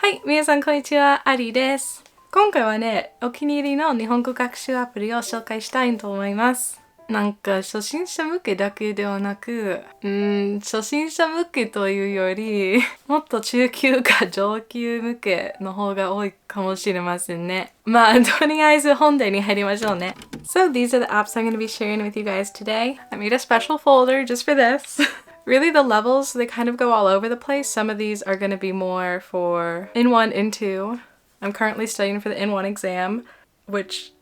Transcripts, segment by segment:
はい、皆さんこんにちは、アリです。今回はね、お気に入りの日本語学習アプリを紹介したいと思います。なんか初心者向けだけではなく、初心者向けというより、もっと中級か上級向けの方が多いかもしれませんね。まあ、とりあえず本題に入りましょうね。So these are the apps I'm going to be sharing with you guys today. I made a special folder just for this. Really, the levels, they kind of go all over the place. Some of these are going to be more for N1, N2. I'm currently studying for the N1 exam, which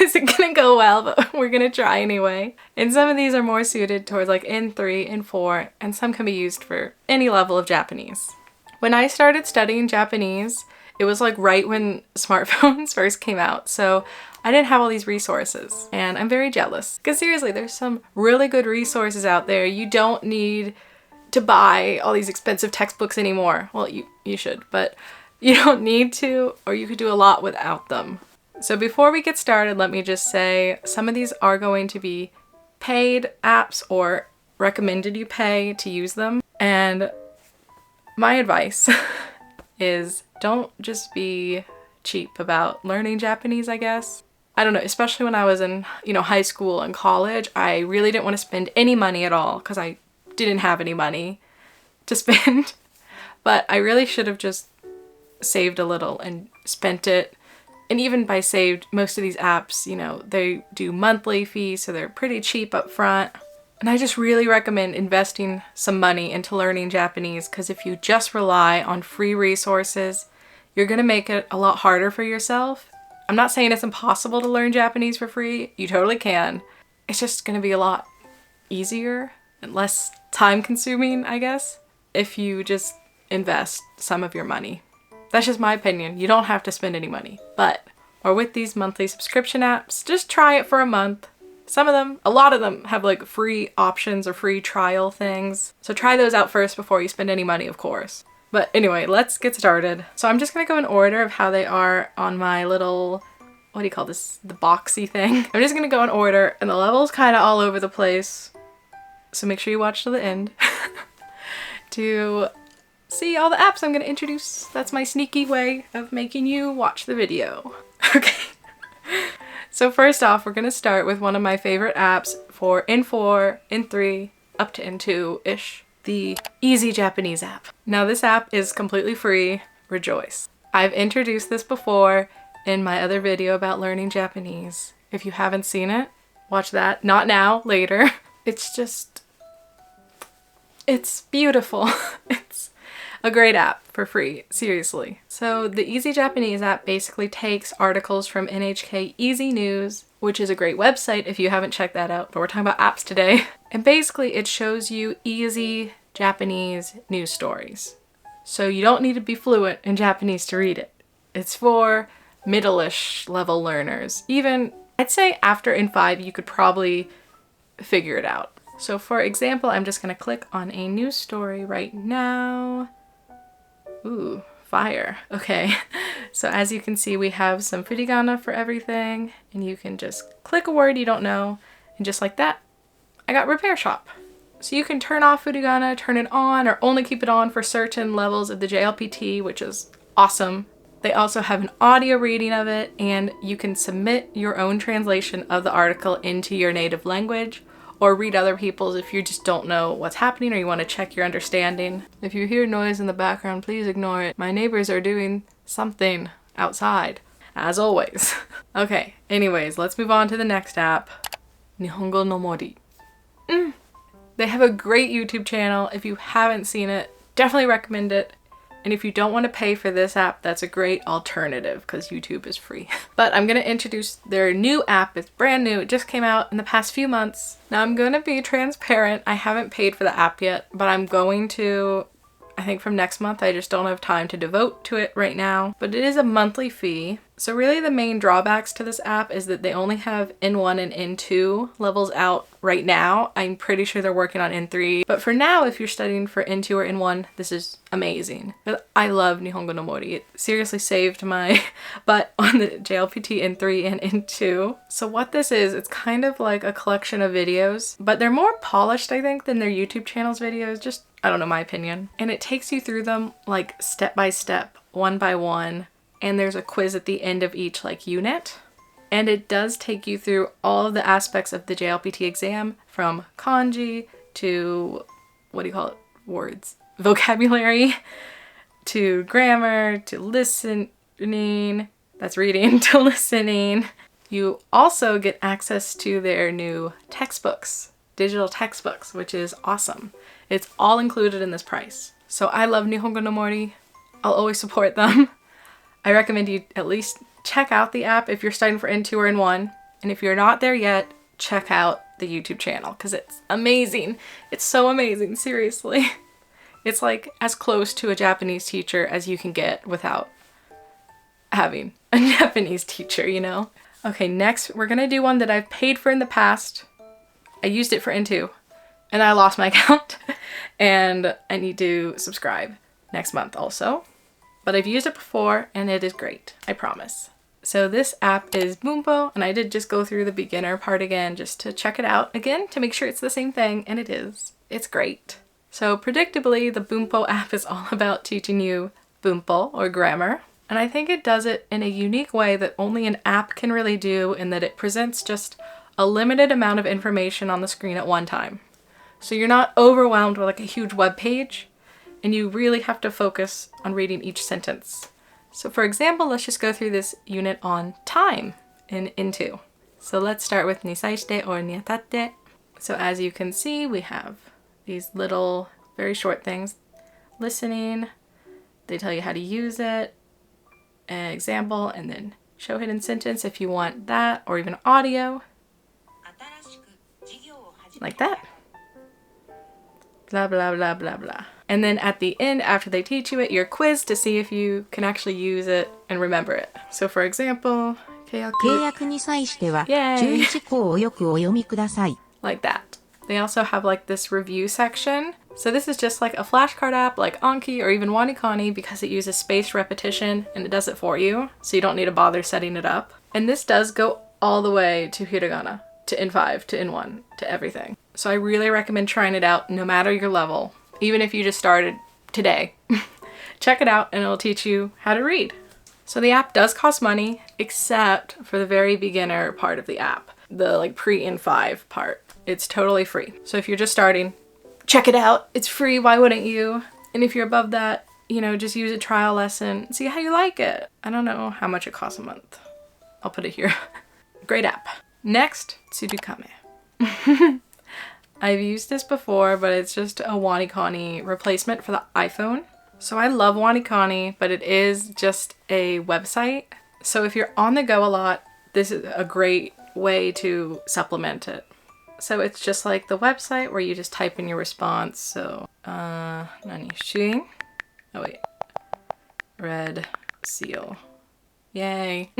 isn't going to go well, but we're going to try anyway. And some of these are more suited towards like N3, N4, and some can be used for any level of Japanese. When I started studying Japanese, it was like right when smartphones first came out, so I didn't have all these resources, and I'm very jealous. Because seriously, there's some really good resources out there. You don't need to buy all these expensive textbooks anymore. Well, you should, but you don't need to, or you could do a lot without them. So before we get started, let me just say some of these are going to be paid apps or recommended you pay to use them. And my advice is don't just be cheap about learning Japanese, I guess. I don't know, especially when I was in, high school and college, I really didn't want to spend any money at all because I didn't have any money to spend. But I really should have just saved a little and spent it. And even by saved, most of these apps, they do monthly fees, so they're pretty cheap up front. And I just really recommend investing some money into learning Japanese because if you just rely on free resources, you're going to make it a lot harder for yourself. I'm not saying it's impossible to learn Japanese for free. You totally can. It's just going to be a lot easier and less time consuming, I guess, if you just invest some of your money. That's just my opinion. You don't have to spend any money. Or with these monthly subscription apps, just try it for a month. A lot of them have like free options or free trial things. So try those out first before you spend any money, of course. But anyway, let's get started. So I'm just gonna go in order of how they are on my little, what do you call this? The boxy thing. I'm just gonna go in order and the level's kind of all over the place. So make sure you watch till the end to see all the apps I'm gonna introduce. That's my sneaky way of making you watch the video. Okay. So first off, we're gonna start with one of my favorite apps for N4, N3, up to N2-ish. The Easy Japanese app. Now this app is completely free. Rejoice. I've introduced this before in my other video about learning Japanese. If you haven't seen it, watch that. Not now, later. It's beautiful. It's a great app for free, seriously. So the Easy Japanese app basically takes articles from NHK Easy News, which is a great website if you haven't checked that out, but we're talking about apps today. And basically it shows you easy Japanese news stories. So you don't need to be fluent in Japanese to read it. It's for middle-ish level learners. Even, I'd say after N5, you could probably figure it out. So for example, I'm just gonna click on a news story right now. Ooh, fire. Okay. So as you can see, we have some furigana for everything, and you can just click a word you don't know, and just like that, I got repair shop. So you can turn off furigana, turn it on, or only keep it on for certain levels of the JLPT, which is awesome. They also have an audio reading of it, and you can submit your own translation of the article into your native language, or read other people's if you just don't know what's happening or you want to check your understanding. If you hear noise in the background, please ignore it. My neighbors are doing something outside, as always. Okay, anyways, let's move on to the next app, Nihongo no Mori. They have a great YouTube channel. If you haven't seen it, definitely recommend it. And if you don't want to pay for this app, that's a great alternative because YouTube is free. But I'm going to introduce their new app. It's brand new. It just came out in the past few months. Now I'm going to be transparent. I haven't paid for the app yet, but I'm going to, I think from next month. I just don't have time to devote to it right now. But it is a monthly fee. So really the main drawbacks to this app is that they only have N1 and N2 levels out right now. I'm pretty sure they're working on N3. But for now, if you're studying for N2 or N1, this is amazing. But I love Nihongo no Mori. It seriously saved my butt on the JLPT N3 and N2. So what this is, it's kind of like a collection of videos, but they're more polished, I think, than their YouTube channel's videos. Just, I don't know, my opinion. And it takes you through them like step by step one by one, and there's a quiz at the end of each like unit. And it does take you through all of the aspects of the JLPT exam, from kanji to, what do you call it, words, vocabulary, to grammar, to listening, that's reading, to listening. You also get access to their new textbooks, digital textbooks, which is awesome. It's all included in this price. So I love Nihongo no Mori. I'll always support them. I recommend you at least check out the app if you're studying for N2 or N1. And if you're not there yet, check out the YouTube channel because it's amazing. It's so amazing, seriously. It's like as close to a Japanese teacher as you can get without having a Japanese teacher, you know? Okay, next we're gonna do one that I've paid for in the past. I used it for N2 and I lost my account and I need to subscribe next month also. But I've used it before and it is great, I promise. So this app is Bunpo, and I did just go through the beginner part again just to check it out again to make sure it's the same thing, and it is. It's great. So predictably, the Bunpo app is all about teaching you bunpo or grammar. And I think it does it in a unique way that only an app can really do, in that it presents just a limited amount of information on the screen at one time. So you're not overwhelmed with like a huge web page, and you really have to focus on reading each sentence. So for example, let's just go through this unit on time in N2. So let's start with nisaishite or niatate. So as you can see, we have these little, very short things. Listening, they tell you how to use it, an example, and then show hidden sentence if you want that, or even audio. Like that. Blah, blah, blah, blah, blah. And then at the end, after they teach you it, you're quizzed to see if you can actually use it and remember it. So for example, Yay! Like that. They also have like this review section. So this is just like a flashcard app like Anki or even Wanikani, because it uses spaced repetition and it does it for you. So you don't need to bother setting it up. And this does go all the way to hiragana, to N5, to N1, to everything. So I really recommend trying it out no matter your level. Even if you just started today, check it out and it'll teach you how to read. So the app does cost money, except for the very beginner part of the app, the like pre-N5 part. It's totally free. So if you're just starting, check it out. It's free, why wouldn't you? And if you're above that, you know, just use a trial lesson, see how you like it. I don't know how much it costs a month. I'll put it here. Great app. Next, tsurukame. I've used this before, but it's just a Wanikani replacement for the iPhone. So I love Wanikani, but it is just a website. So if you're on the go a lot, this is a great way to supplement it. So it's just like the website where you just type in your response. So, nani shuin? Oh wait, red seal. Yay.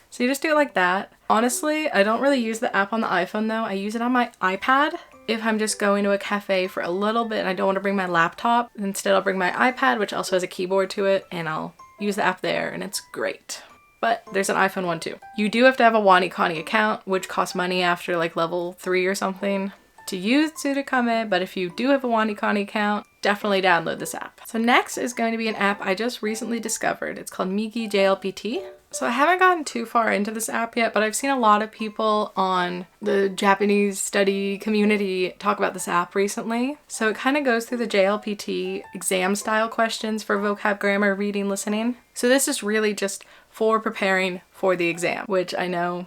So you just do it like that. Honestly, I don't really use the app on the iPhone though. I use it on my iPad. If I'm just going to a cafe for a little bit and I don't want to bring my laptop, instead I'll bring my iPad, which also has a keyboard to it, and I'll use the app there, and it's great. But there's an iPhone one too. You do have to have a Wanikani account, which costs money after like level 3 or something to use tsurukame, but if you do have a Wanikani account, definitely download this app. So next is going to be an app I just recently discovered. It's called Migii JLPT. So I haven't gotten too far into this app yet, but I've seen a lot of people on the Japanese study community talk about this app recently. So it kind of goes through the JLPT exam style questions for vocab, grammar, reading, listening. So this is really just for preparing for the exam, which I know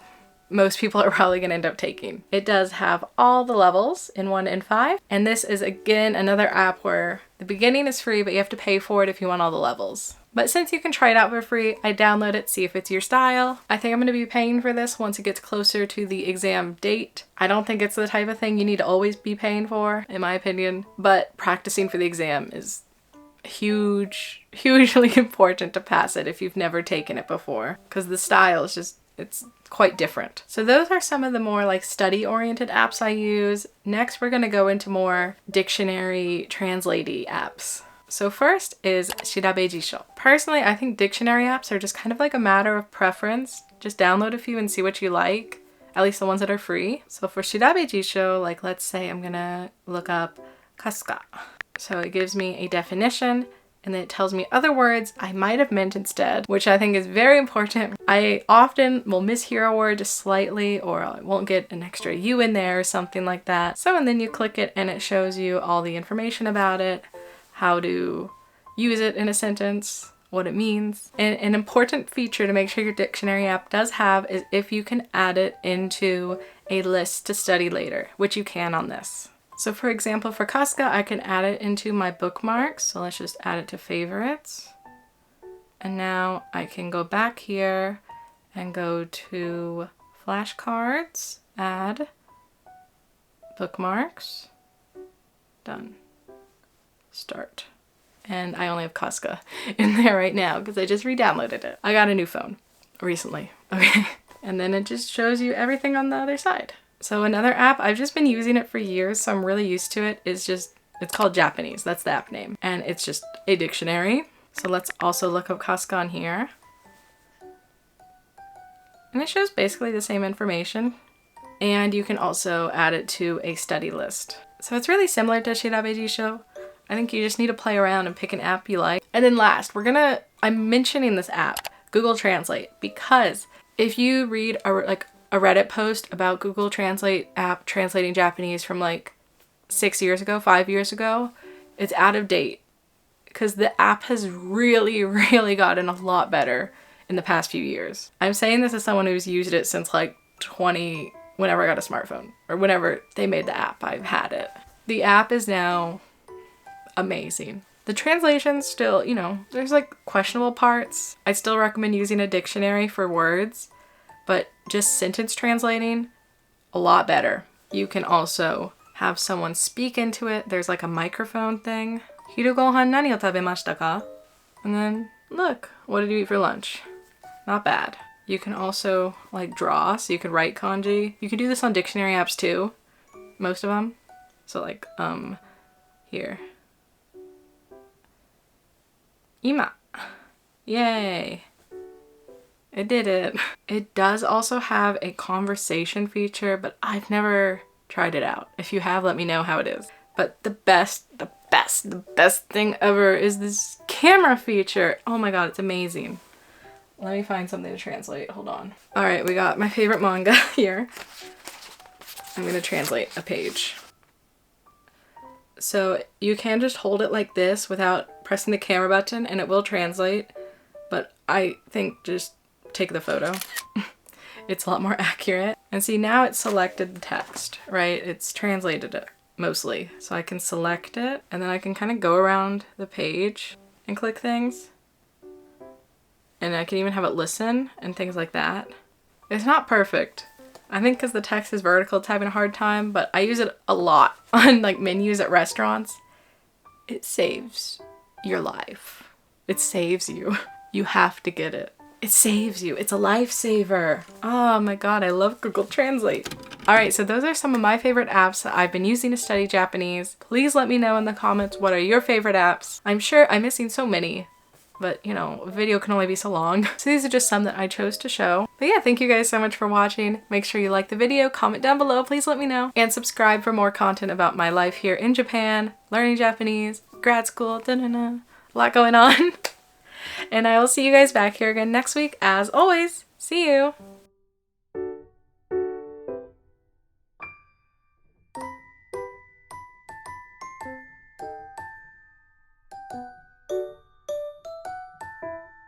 most people are probably going to end up taking. It does have all the levels in 1 and 5. And this is again another app where the beginning is free, but you have to pay for it if you want all the levels. But since you can try it out for free, I download it, see if it's your style. I think I'm going to be paying for this once it gets closer to the exam date. I don't think it's the type of thing you need to always be paying for, in my opinion, but practicing for the exam is hugely important to pass it if you've never taken it before, because the style is just, it's quite different. So those are some of the more like study-oriented apps I use. Next, we're going to go into more dictionary translate-y apps. So first is shirabe jisho. Personally, I think dictionary apps are just kind of like a matter of preference. Just download a few and see what you like, at least the ones that are free. So for shirabe jisho, like let's say I'm gonna look up kasuka. So it gives me a definition and then it tells me other words I might have meant instead, which I think is very important. I often will mishear a word just slightly, or I won't get an extra U in there or something like that. So, and then you click it and it shows you all the information about it, how to use it in a sentence, what it means. And an important feature to make sure your dictionary app does have is if you can add it into a list to study later, which you can on this. So for example, for Kasuga, I can add it into my bookmarks. So let's just add it to favorites. And now I can go back here and go to flashcards, add, bookmarks, done, start. And I only have Kasuga in there right now because I just re-downloaded it. I got a new phone recently, okay? And then it just shows you everything on the other side. So another app, I've just been using it for years, so I'm really used to it, it's called Japanese, that's the app name. And it's just a dictionary. So let's also look up Kasuga on here. And it shows basically the same information. And you can also add it to a study list. So it's really similar to shirabe jisho. I think you just need to play around and pick an app you like. And then last, I'm mentioning this app, Google Translate, because if you read a Reddit post about Google Translate app translating Japanese from like 6 years ago, 5 years ago, it's out of date because the app has really, really gotten a lot better in the past few years. I'm saying this as someone who's used it since like whenever I got a smartphone, or whenever they made the app, I've had it. The app is now amazing. The translation's still, there's like questionable parts. I still recommend using a dictionary for words, but just sentence translating, a lot better. You can also have someone speak into it. There's like a microphone thing. Hiru gohan nani o tabemashita ka? And then, look, what did you eat for lunch? Not bad. You can also like draw, so you can write kanji. You can do this on dictionary apps too, most of them. So like, here. Ima. Yay. It did it. It does also have a conversation feature, but I've never tried it out. If you have, let me know how it is. But the best thing ever is this camera feature. Oh my god, it's amazing. Let me find something to translate. Hold on. All right, we got my favorite manga here. I'm gonna translate a page. So you can just hold it like this without pressing the camera button and it will translate, but I think just take the photo. It's a lot more accurate. And see, now it's selected the text, right? It's translated it mostly. So I can select it and then I can kind of go around the page and click things. And I can even have it listen and things like that. It's not perfect. I think because the text is vertical, it's having a hard time, but I use it a lot on like menus at restaurants. It saves your life. It saves you. You have to get it. It saves you. It's a lifesaver. Oh my god, I love Google Translate. Alright, so those are some of my favorite apps that I've been using to study Japanese. Please let me know in the comments what are your favorite apps. I'm sure I'm missing so many, but a video can only be so long. So these are just some that I chose to show. But yeah, thank you guys so much for watching. Make sure you like the video, comment down below, please let me know, and subscribe for more content about my life here in Japan, learning Japanese, grad school, a lot going on. And I will see you guys back here again next week as always. See you!